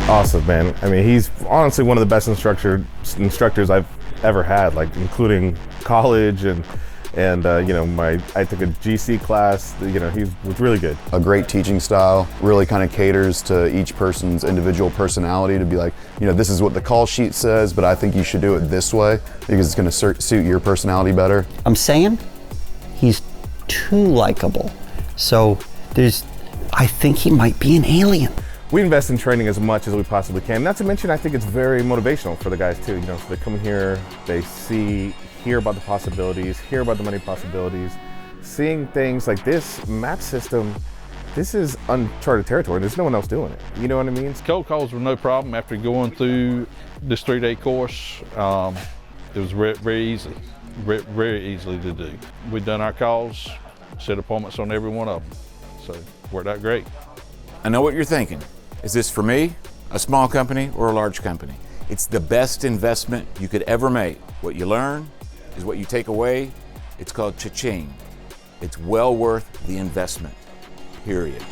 awesome, man. I mean, he's honestly one of the best instructors I've ever had, like including college and you know, I took a GC class. You know, he was really good. A great teaching style, really kind of caters to each person's individual personality to be like, you know, this is what the call sheet says, but I think you should do it this way because it's going to suit your personality better. I'm saying he's too likable. So I think he might be an alien. We invest in training as much as we possibly can. Not to mention, I think it's very motivational for the guys too. You know, so they come here, they hear about the possibilities, hear about the money possibilities, seeing things like this map system. This is uncharted territory. There's no one else doing it. You know what I mean? Cold calls were no problem after going through this 3-day course. It was very easily to do. We've done our calls, set appointments on every one of them. So it worked out great. I know what you're thinking. Is this for me, a small company, or a large company? It's the best investment you could ever make. What you learn is what you take away. It's called cha-ching. It's well worth the investment, period.